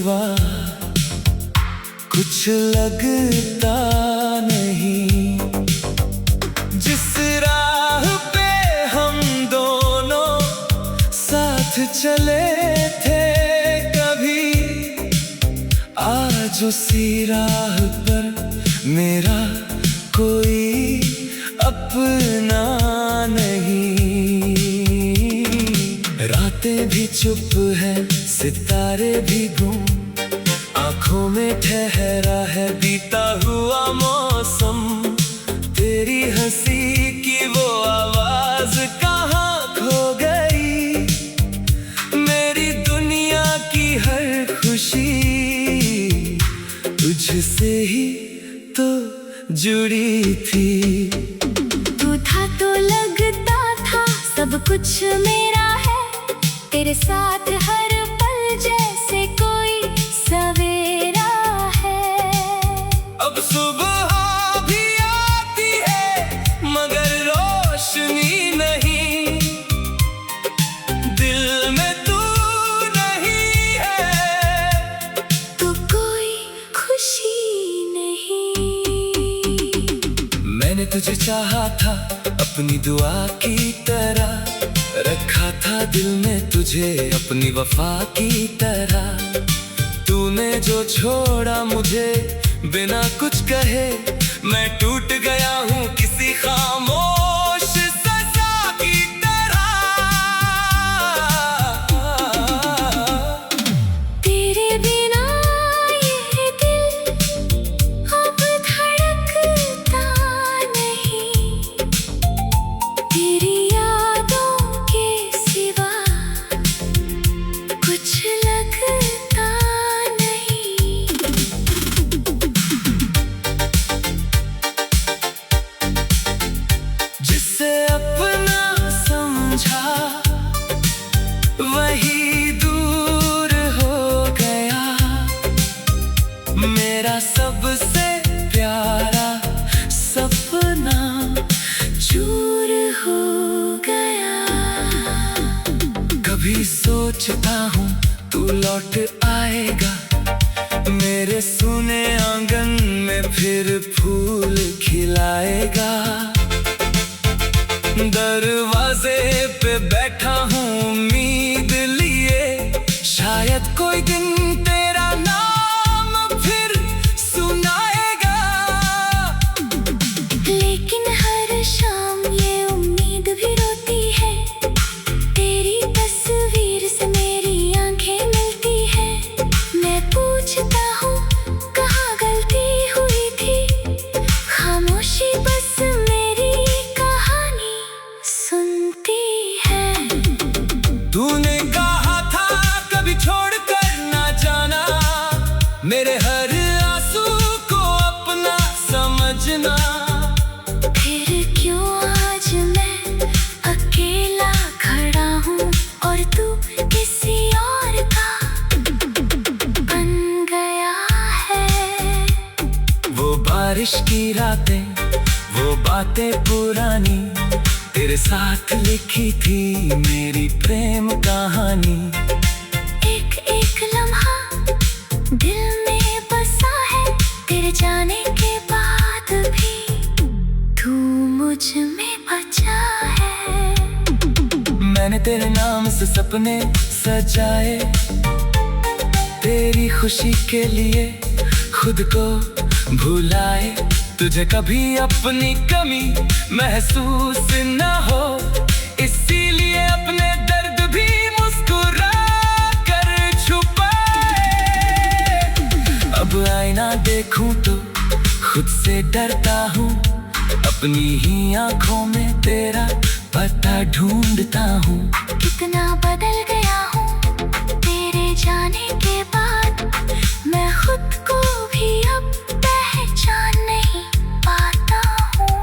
सिवा कुछ लगता नहीं। जिस राह पे हम दोनों साथ चले थे कभी, आज उसी राह पर मेरा कोई अपना नहीं। रातें भी चुप है, सितारे भी गुम, आँखों में ठहरा है बीता हुआ मौसम। तेरी हंसी की वो आवाज कहाँ खो गई, मेरी दुनिया की हर खुशी तुझसे ही तो जुड़ी थी। तू था तो लगता था सब कुछ मेरा है, तेरे साथ हर पल जैसे कोई सवेरा है। अब सुबह भी आती है मगर रोशनी नहीं, दिल में तू नहीं है तो कोई खुशी नहीं। मैंने तुझे चाहा था अपनी दुआ की तरह, रखा था दिल में तुझे अपनी वफा की तरह। तूने जो छोड़ा मुझे बिना कुछ कहे, मैं टूट गया हूँ किसी खामोश सजा की तरह। तेरे बिना ये दिल अब धड़कता नहीं, तेरी यादों के सिवा कुछ लगता नहीं। जिसे अपना समझा वही दूर हो गया, मेरा सबसे प्यारा सपना चूर हो गया। कभी सोचता हूँ तू लौट आएगा, मेरे सुने आंगन में फिर फूल खिलाएगा। दरवाजे पे बैठा हूँ उम्मीद लिए, शायद कोई दिन तेरा नाम फिर सुनाएगा। लेकिन हर शाम ये उम्मीद भी रोती है, तेरी तस्वीर से मेरी आंखें मिलती है। मैं पूछता हूँ कहाँ गलती हुई थी, खामोशी बस मेरी कहानी सुनती है। तूने कहा था कभी छोड़ कर ना जाना, मेरे हर आंसू को अपना समझना। फिर क्यों आज मैं अकेला खड़ा हूँ और तू किसी और का बन गया है। वो बारिश की रातें, वो बातें पुरानी, तेरे साथ लिखी थी मेरी प्रेम कहानी। एक एक लम्हा दिल में बसा है, तेरे जाने के बाद भी तू मुझ में बचा है। मैंने तेरे नाम से सपने सजाए, तेरी खुशी के लिए खुद को भुलाए। तुझे कभी अपनी कमी महसूस न हो, इसीलिए अपने दर्द भी मुस्कुरा कर छुपाए। अब आईना देखूं तो खुद से डरता हूँ, अपनी ही आंखों में तेरा पता ढूंढता हूँ। कितना बदल गया हूँ तेरे जाने के बाद, मैं खुद को भी अब पहचान नहीं पाता हूँ।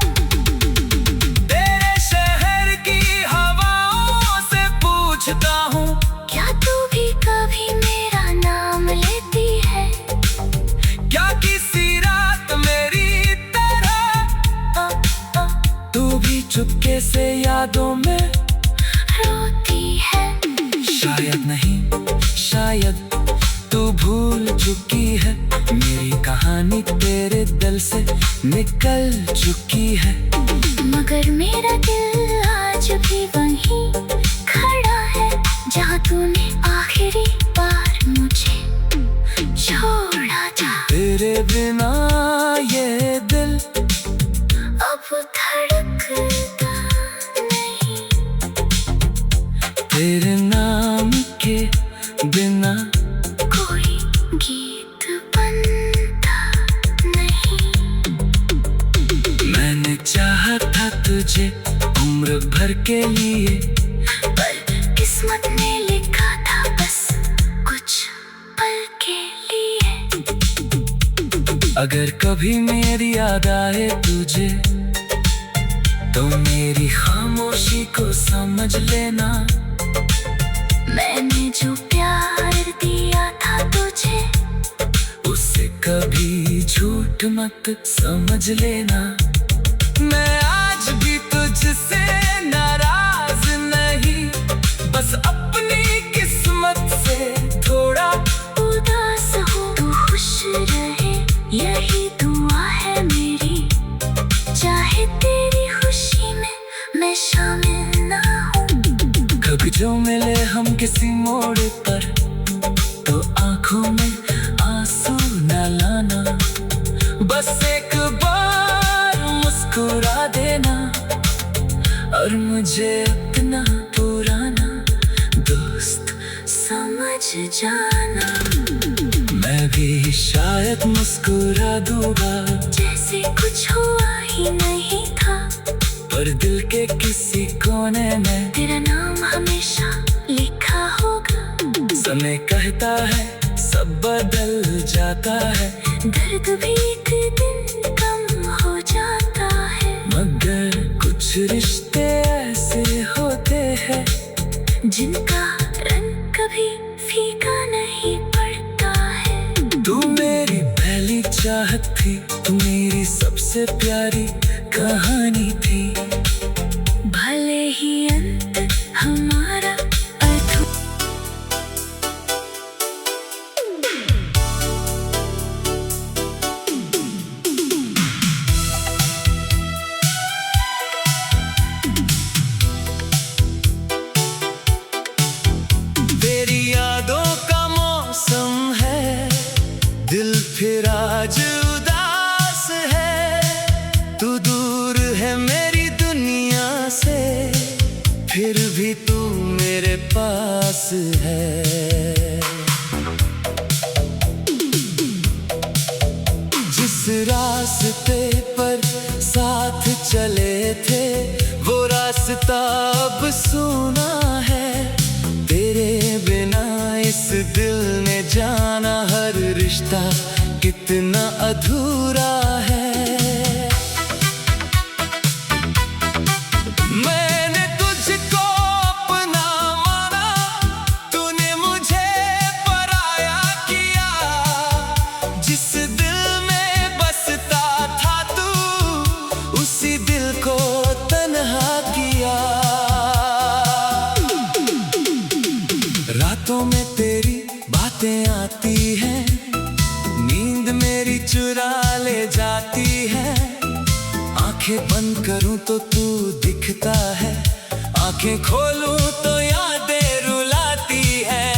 तेरे शहर की हवाओं से पूछता हूँ, क्या तू भी कभी मेरा नाम लेती है? क्या किसी रात मेरी तरह तू भी चुपके से यादों में रोती है? शायद नहीं, शायद तू भूल चुकी है, मेरी कहानी तेरे दिल से निकल चुकी है। मगर मेरा दिल आज भी वहीं खड़ा है जहाँ तूने आखिरी बार मुझे छोड़ा था। तेरे बिना ये दिल अब धड़कता नहीं, तेरे नाम के बिना कोई गीत बनता नहीं। मैंने चाहा था तुझे उम्र भर के लिए, पर किस्मत ने लिखा था बस कुछ पल के लिए। अगर कभी मेरी याद आए तुझे तो मेरी खामोशी को समझ लेना। मैंने जो प्यार दिया था तुझे, उसे कभी झूठ मत समझ लेना। मैं आज भी तुझसे नाराज नहीं, बस अपनी किस्मत से थोड़ा उदास हूँ। तू खुश रहे यही दुआ है मेरी, चाहे तेरी खुशी में मैं शामिल ना हूँ। कभी जो मिले हम किसी मोड़ पर, तो आंखों में आंसू न लाना। बस एक बार मुस्कुरा देना और मुझे अपना पुराना दोस्त समझ जाना। मैं भी शायद मुस्कुरा दूंगा जैसे कुछ हुआ ही नहीं था, पर दिल के किसी कोने में तेरा नाम हमेशा लिखा होगा। समय कहता है सब बदल जाता है, दर्द भी एक दिन कम हो जाता है। मगर कुछ रिश्ते ऐसे होते हैं जिनका रंग कभी फीका नहीं पड़ता है। तू मेरी पहली चाहत थी, तू मेरी सबसे प्यारी कहानी थी। भले ही अंत हमारा अधूरा, तेरी यादों का मौसम है, दिल फिर आज उदास है। तू दूर है मेरी दुनिया से, फिर भी तू मेरे पास है। जिस रास्ते पर साथ चले थे, वो रास्ता अब सूना है। तेरे बिना इस दिल ने जाना हर रिश्ता कितना अधूरा है। मैंने तुझको अपना माना, तूने मुझे पराया किया। जिस दिल में बसता था तू, उसी दिल को तन्हा किया। रातों में तेरी बातें आती हैं, नींद मेरी चुरा ले जाती है। आंखें बंद करूं तो तू दिखता है, आंखें खोलूं तो यादें रुलाती है।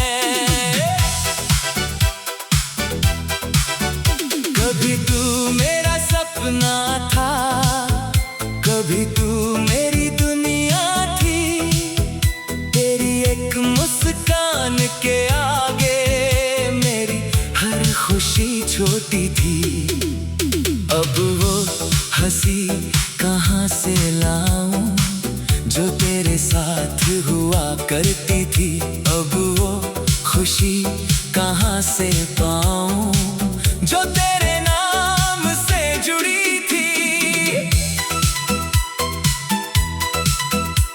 कभी तू मेरा सपना था, कभी तू मेरी दुनिया थी। तेरी एक मुस्कान के आगे मेरी हर खुशी छोटी थी। अब वो हंसी कहाँ से लाऊं जो तेरे साथ हुआ करती थी। अब वो खुशी कहाँ से पाऊं जो तेरे नाम से जुड़ी थी।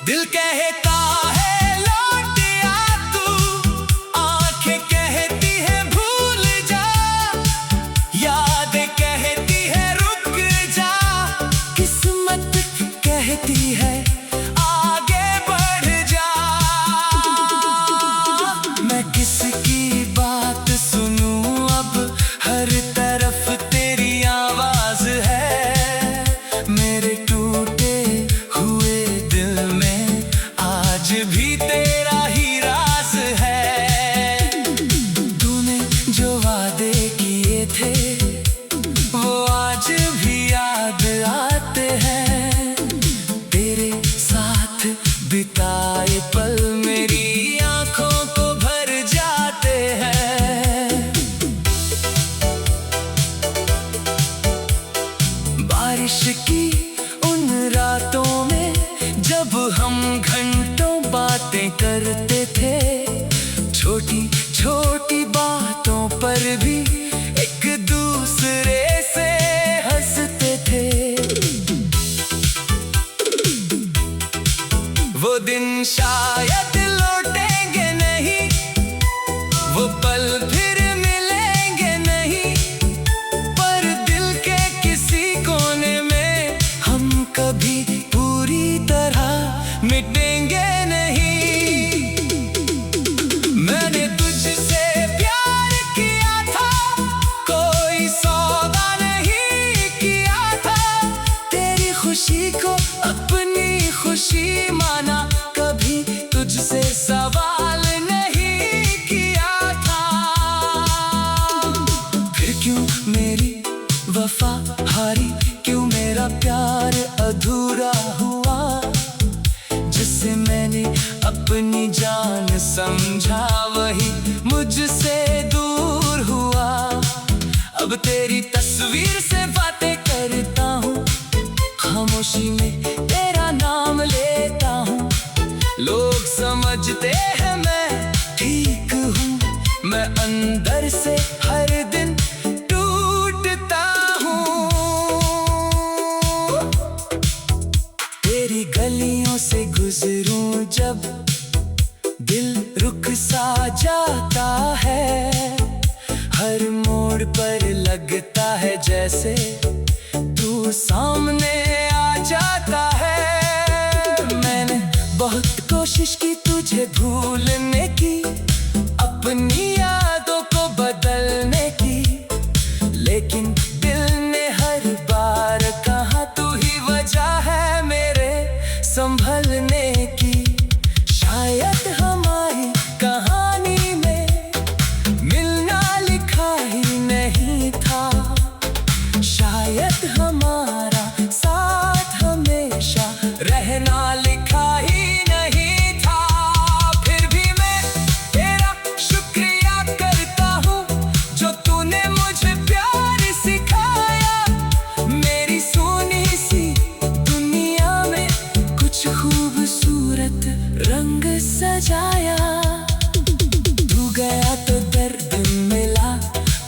दिल कहता है लौट आ तू, आंखें कहती है भूल जा, यादें कहती है रुक जा, किस्मत कहती है आगे बढ़ जा। मैं किसकी बात सुनूं अब, करते थे, छोटी छोटी बातों पर भी एक दूसरे से हंसते थे। वो दिन शायद लौटेंगे नहीं, वो पल फिर मिलेंगे नहीं, पर दिल के किसी कोने में हम कभी पूरी तरह मिटेंगे नहीं। मैंने तुझसे प्यार किया था, कोई सौदा नहीं किया था, तेरी खुशी को अपनी खुशी माना, कभी तुझसे सवाल नहीं किया था। फिर क्यों मेरी वफा हारी, क्यों मेरा प्यार अधूरा हुआ, जिसे मैंने अपनी जान समझा वही मुझसे दूर हुआ। अब तेरी तस्वीर से बातें करता हूँ, खामोशी में तेरा नाम लेता हूँ, लोग समझते हैं मैं ठीक हूँ, मैं अंदर से हर दिन टूटता हूँ। तेरी गलियों से गुजरूं जब, दिल रुक सा जाता है, हर मोड़ पर लगता है जैसे तू सामने आ जाता है। मैंने बहुत कोशिश की तुझे भूलने की, अपनी यादों को बदलने की, लेकिन दिल ने हर बार कहा तू ही वजह है मेरे संभलने की। शायद हमारी कहानी में मिलना लिखा ही नहीं था, शायद हमारा साथ हमेशा रहना लिखा ही नहीं था। फिर भी मैं तेरा शुक्रिया करता हूँ, जो तूने मुझे प्यार सिखाया, मेरी सोनी सी दुनिया में कुछ खूबसूरत रंग सजाया। तू गया तो दर्द मिला,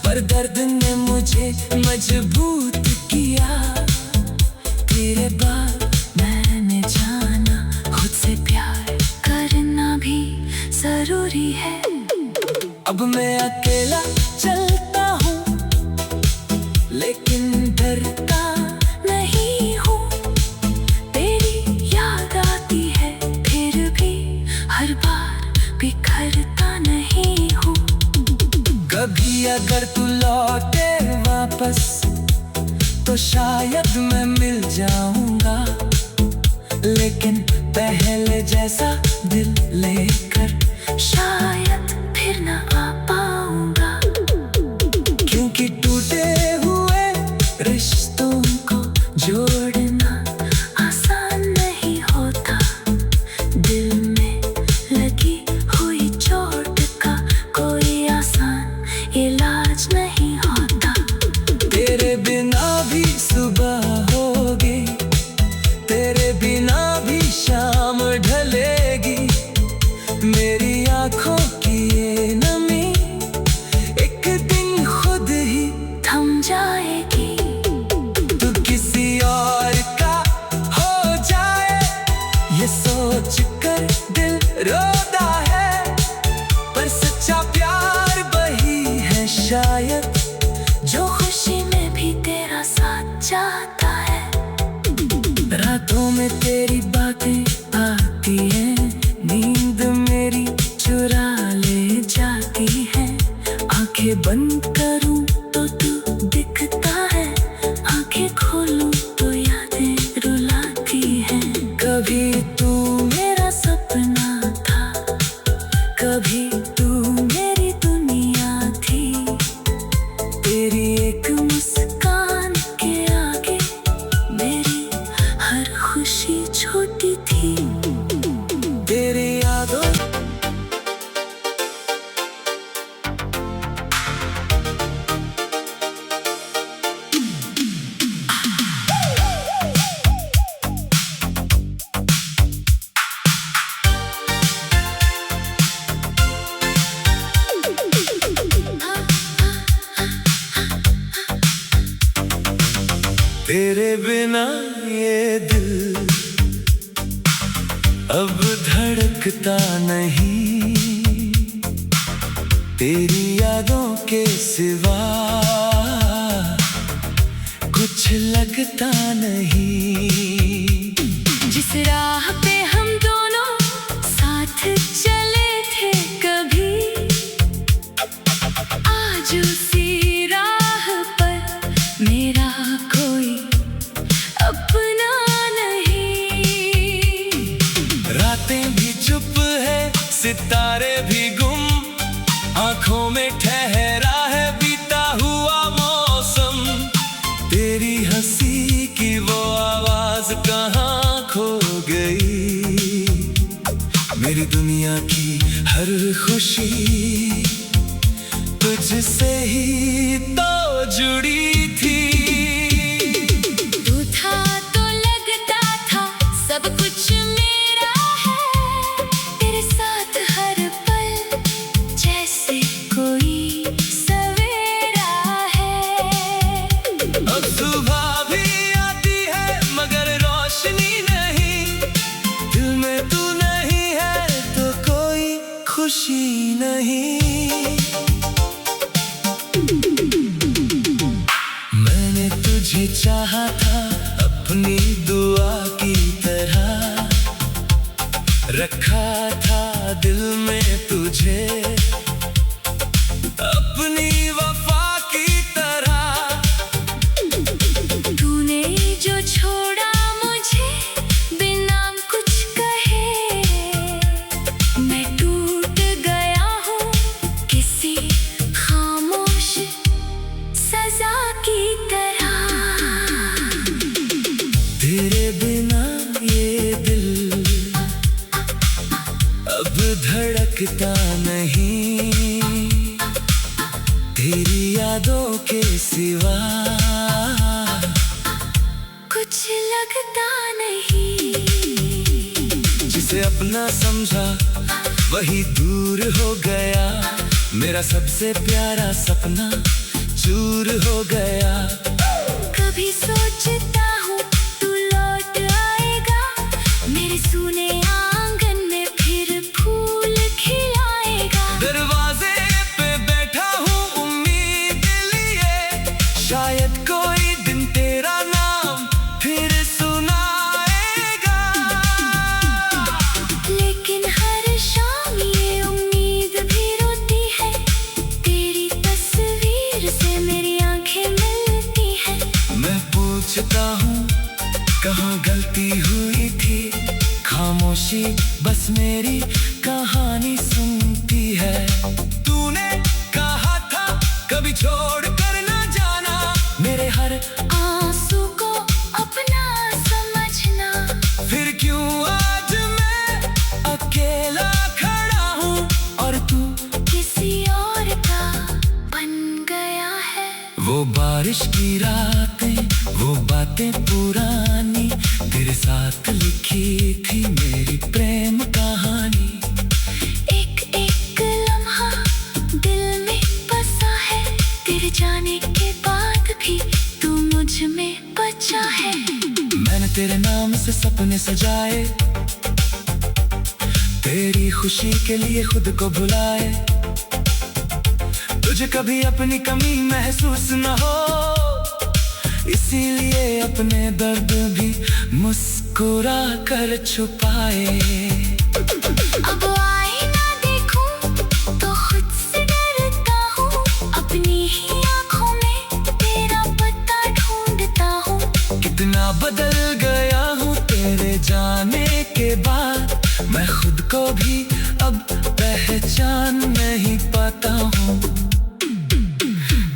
पर दर्द ने मुझे मजबूत किया। तेरे बाद मैंने जाना खुद से प्यार करना भी जरूरी है। अब मैं अकेला चलता हूँ, लेकिन डरता नहीं हूँ, तेरी याद आती है फिर भी हर बार बिखरता नहीं हूँ। कभी अगर तू लौटे वापस, तो शायद मैं मिल जाऊंगा, लेकिन पहले जैसा दिल लेकर शायद फिर न आ पाऊंगा, क्योंकि टूटे हुए रिश्तों को जोड़ना आसान नहीं होता। दिल में लगी हुई चोट का कोई आसान इलाज नहीं होता। तेरे बिना भी सुबह होगी, तेरे बिना भी शाम ढलेगी, मेरी आंखों की ये नमी एक दिन खुद ही थम जाएगी। तू किसी और का हो जाए, ये सोच कर दिल रोता है, पर सच्चा प्यार वही है शायद, जो खुशी में भी तेरा साथ चाहता है। रातों में तेरी बातें आती हैं, नींद मेरी चुरा ले जाती है, आंखें बंद करूं तो तू दिखता है, आंखें खोलूं तो यादें रुलाती हैं। कभी तू मेरा सपना था, कभी तू मेरी दुनिया थी, तेरी एक मुस्कान के आगे मेरी हर खुशी छोटी थी। तेरी यादों तेरे बिना ये दिल अब धड़कता नहीं, तेरी यादों के सिवा कुछ लगता नहीं। जिस राह पे हम दोनों साथ चले थे कभी, आज उसी राह पर मेरा कोई अपना नहीं। रातें भी चुप है, सितारे भी गुम, आंखों में ठहरा है बीता हुआ मौसम। तेरी हंसी की वो आवाज कहाँ खो गई, मेरी दुनिया की हर खुशी तुझसे ही तो जुड़ी थी। तू था तो लगता था सब कुछ मेरा है, तेरे साथ हर पल जैसे कोई सवेरा है। अब सुबह भी आती है मगर रोशनी नहीं, दिल में तू नहीं है तो कोई खुशी नहीं। मैंने तुझे चाहा था अपनी दुआ की तरह, रखा था दिल में तुझे अपनी वफा की तरह। तूने जो छोड़ा मुझे बिना कुछ कहे, मैं टूट गया हूँ किसी खामोश सजा की तरह। तेरे बिना ये दिल अब धड़कता नहीं, तेरी यादों के सिवा कुछ लगता नहीं। जिसे अपना समझा वही दूर हो गया, मेरा सबसे प्यारा सपना चूर हो गया। कभी सोचता हूँ तू लौट आएगा, मेरे सूने आंगन में फिर फूल खिलाएगा। दरवाजे पे बैठा हूँ उम्मीद लिए, शायद कोई दिन तेरा नाम फिर सुनाएगा। लेकिन हर शाम ये उम्मीद भी रोती है, तेरी तस्वीर से मेरी आंखें मिलती हैं। मैं पूछता हूँ कहाँ गलती हुई थी, खामोशी बस मेरी कहानी सुनती है। तूने कहा था कभी छोड़ कर ना जाना, मेरे हर आंसू को अपना समझना, फिर क्यों आज मैं अकेला खड़ा हूँ और तू किसी और का बन गया है। वो बारिश की रातें, वो बातें पुरानी, तेरे साथ लिखी थी मेरी प्रेम कहानी। एक एक लम्हा दिल में बसा है, तेरे जाने के बाद भी तू मुझ में बचा है। मैंने तेरे नाम से सपने सजाए, तेरी खुशी के लिए खुद को भुलाए। तुझे कभी अपनी कमी महसूस न हो, इसीलिए अपने दर्द भी मुस्कुरा कर छुपाए। अब आईना देखूं तो खुद से डरता हूँ, अपनी ही आँखों में तेरा पता ढूंढता हूँ। कितना बदल गया हूँ तेरे जाने के बाद, मैं खुद को भी अब पहचान नहीं पाता हूँ।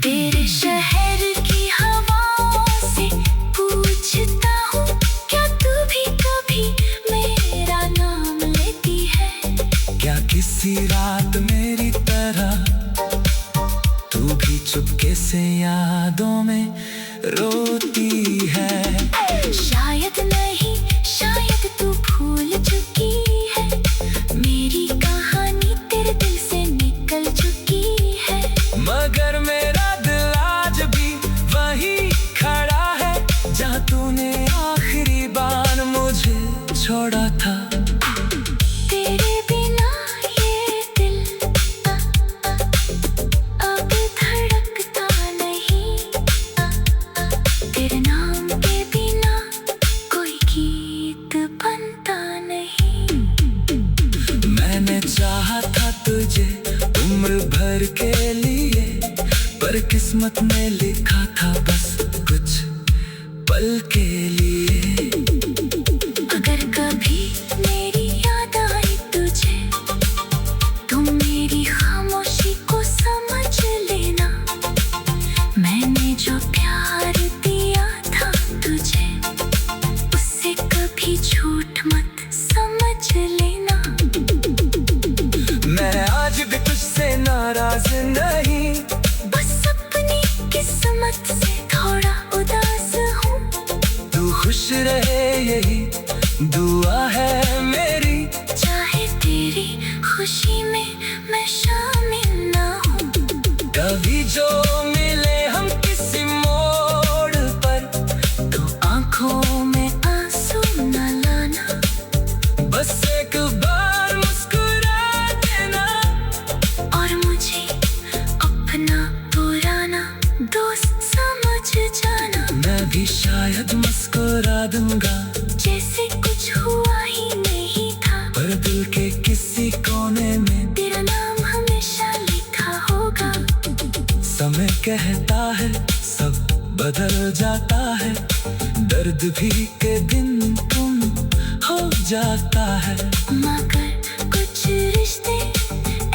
तेरे शहर की हवाओं से पूछता हूँ, क्या तू भी कभी मेरा नाम लेती है? क्या किसी रात मेरी तरह तू भी चुपके से यादों में रोती है? शायद नहीं, शायद तू भूल चुकी है, मेरी कहानी तेरे दिल से निकल चुकी है। मगर मेरा दिल आज भी वही खड़ा है, जहाँ पर किस्मत में लिखा था बस कुछ पल के लिए। अगर कभी मेरी याद आई तुझे तो मेरी खामोशी को समझ लेना। मैंने जो प्यार दिया था तुझे उससे कभी झूठ मत समझ लेना। मैं आज भी तुझसे नाराज नहीं, बस अपनी किस्मत से थोड़ा उदास हूँ। तू खुश रहे यही दुआ है मेरी। चाहे तेरी खुशी में मैं शामिल ना हूँ। कभी जो मिले हम किसी मोड़ पर तो आंखों में आंसू न लाना। बस एक बार मुस्कुरा देना और मुझे अपना पुराना दोस्त समझ जाना। मैं भी शायद मुस्कुरा दूंगा जैसे कुछ हुआ ही नहीं था, पर दिल के किसी कोने में तेरा नाम हमेशा लिखा होगा। समय कहता है सब बदल जाता है, दर्द भी के दिन तुम हो जाता है। मगर कुछ रिश्ते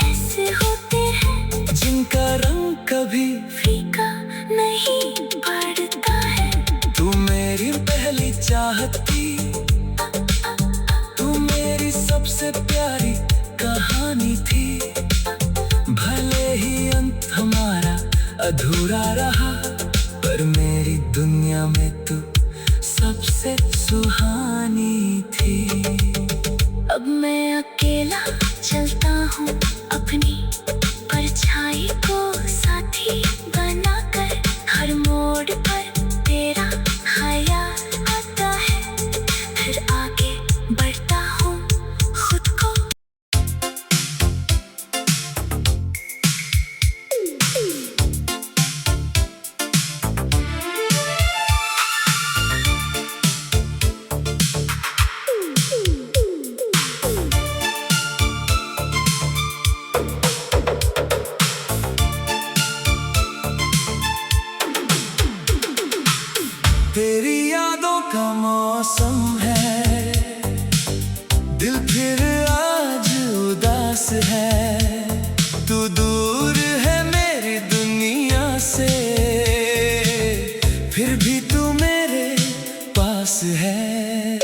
ऐसे होते हैं जिनका रंग कभी फीका नहीं पड़ता है। तू मेरी पहली चाहत थी, तू मेरी सबसे प्यारी कहानी थी। भले ही अंत हमारा अधूरा रहा, पर मेरी दुनिया में तू सबसे सुहानी थी। अब मैं अकेला चलता हूँ अपनी परछाई को साथी बनाकर। हर मोड़ पर तेरा ख्याल आता है, फिर आगे बढ़ता हूँ खुद को। तेरी यादों का मौसम है, दिल फिर आज उदास है। तू दूर है मेरी दुनिया से, फिर भी तू मेरे पास है।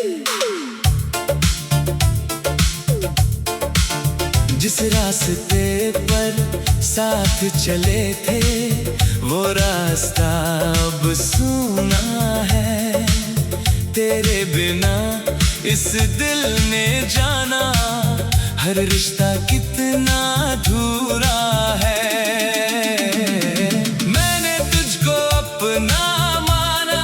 जिस रास्ते पर साथ चले थे वो रास्ता अब सूना है। तेरे बिना इस दिल ने जाना हर रिश्ता कितना अधूरा है। मैंने तुझको अपना माना,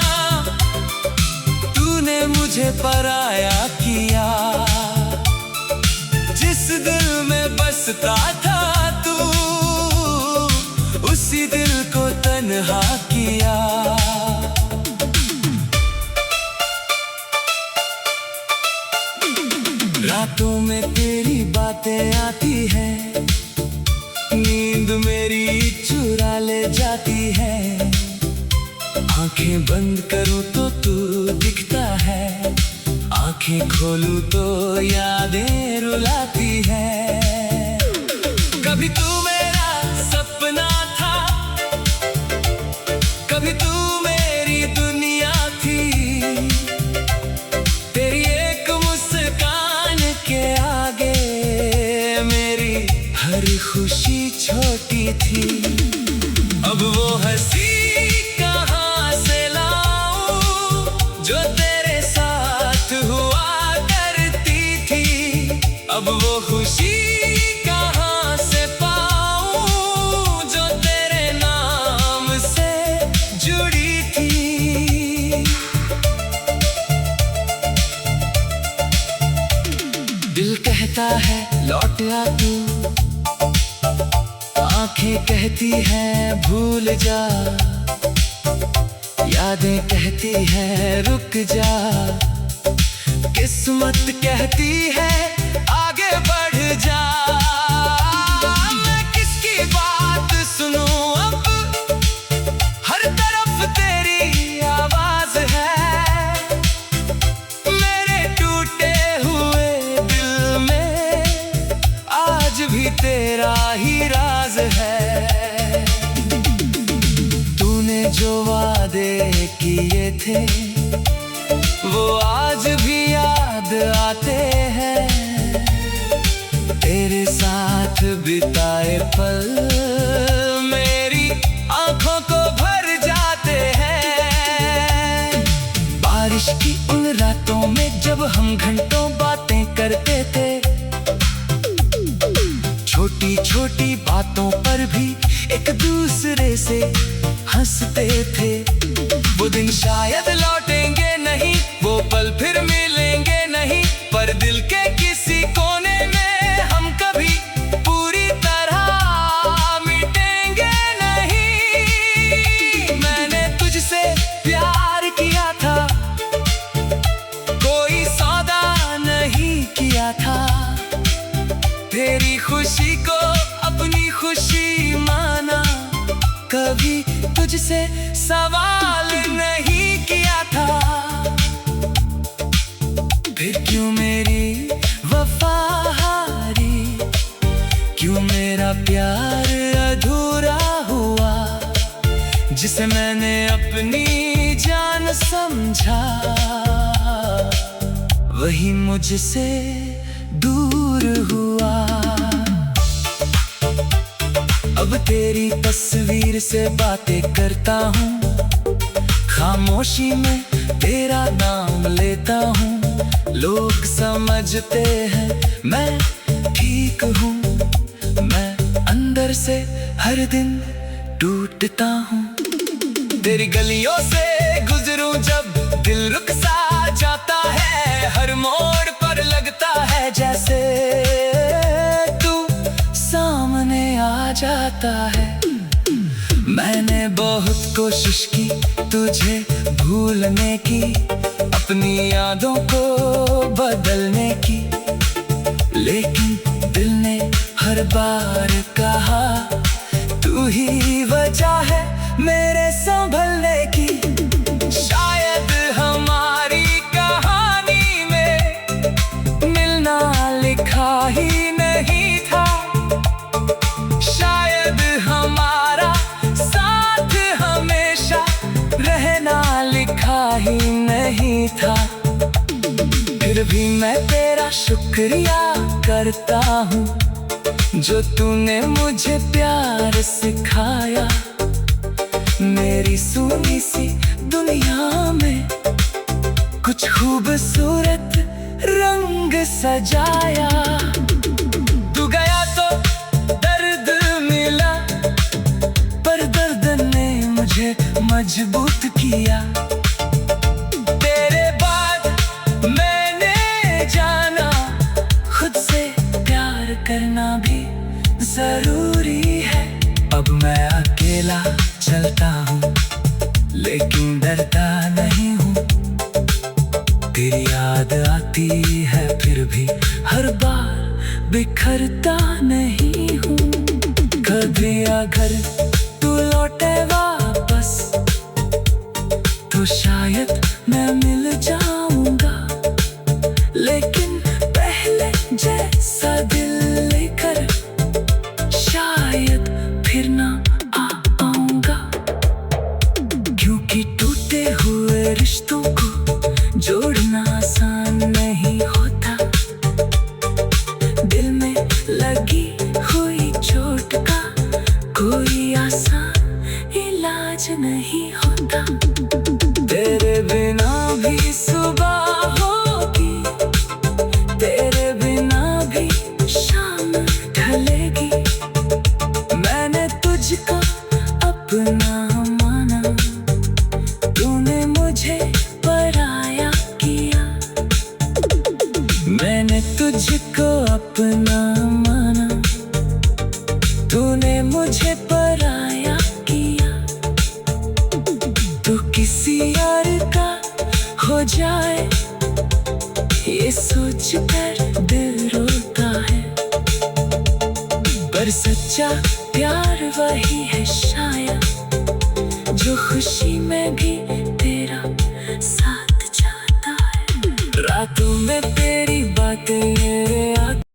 तूने मुझे पराया किया। जिस दिल में बसता था तू, उसी दिल को तन्हा किया। रातों में तेरी बातें आती है, नींद मेरी चुरा ले जाती है। आंखें बंद करूं तो तू दिखता है, आंखें खोलूं तो यादें रुलाती है। कभी तू मेरा सपना था, कभी तू मेरी दुनिया थी। तेरी एक मुस्कान के आगे मेरी हर खुशी छोटी थी। अब वो हंसी कहाँ से लाऊं जो तेरे साथ हुआ करती थी। अब वो खुशी कहाँ से पाऊं जो तेरे नाम से जुड़ी थी। दिल कहता है लौट आ तू, आंखें कहती हैं भूल जा, यादें कहती हैं रुक जा। किस्मत कहती है आगे बढ़ जा। मैं किसकी बात सुनूं अब, जो वादे किए थे वो आज भी याद आते हैं। तेरे साथ बिताए पल मेरी आंखों को भर जाते हैं। बारिश की उन रातों में जब हम घंटों बातें करते थे, छोटी छोटी बातों पर भी एक दूसरे से हंसते थे। वो दिन शायद लौटेंगे नहीं, वो पल फिर मिलेंगे नहीं, पर दिल के किसी कोने में हम कभी पूरी तरह मिटेंगे नहीं। मैंने तुझसे प्यार किया था, कोई सौदा नहीं किया था। तेरी खुशी को अपनी खुशी माना, कभी तुझसे सवाल नहीं किया था। फिर क्यों मेरी वफा हारी, क्यों मेरा प्यार अधूरा हुआ, जिसे मैंने अपनी जान समझा वही मुझसे दूर हुआ। अब तेरी तस्वीर से बातें करता हूँ, खामोशी में तेरा नाम लेता हूँ। लोग समझते हैं मैं ठीक हूँ, मैं अंदर से हर दिन टूटता हूँ। तेरी गलियों से गुजरूं जब दिल रुक सा जाता है, हर मोड़ पर लगता है जैसे तू सामने आ जाता है। मैंने बहुत कोशिश की तुझे भूलने की, अपनी यादों को बदलने की, लेकिन दिल ने हर बार कहा तू ही वजह है मेरे संभलने की। शायद हमारी कहानी में मिलना लिखा ही नहीं था, शायद हमारा साथ हमेशा रहना लिखा ही नहीं था। फिर भी मैं तेरा शुक्रिया करता हूँ, जो तूने मुझे प्यार सिखाया। मेरी सुनी सी दुनिया में कुछ खूबसूरत रंग सजाया। तू गया तो दर्द मिला, पर दर्द ने मुझे मजबूत किया। तेरे बाद मैंने जाना खुद से प्यार करना भी जरूरी है। अब मैं अकेला चलता हूँ लेकिन डरता नहीं हूँ। तेरी याद आती है फिर भी हर बार बिखरता नहीं हूँ। कभी अगर तू लौटे वापस तो शायद मैं मिल जाऊंगा, लेकिन पहले जैसा दिल लेकर शायद फिर ना आ पाऊंगा। क्योंकि टूटे हुए रिश्तों को जोड़ना आसान नहीं होता, दिल में लगी हुई चोट का कोई आसान इलाज नहीं होता। तेरे बिना भी सुबह होगी, तेरे बिना भी शाम ढलेगी। मैंने तुझको अपना माना, तूने मुझे पराया किया। मैंने तुझको अपना माना, तूने मुझे पराया किया। तू किसी और का हो जाए ये सोच कर दिल रोता है, पर सच्चा प्यार वही है शायद, जो खुशी में भी तेरा साथ जाता है। रातों में तेरी बातें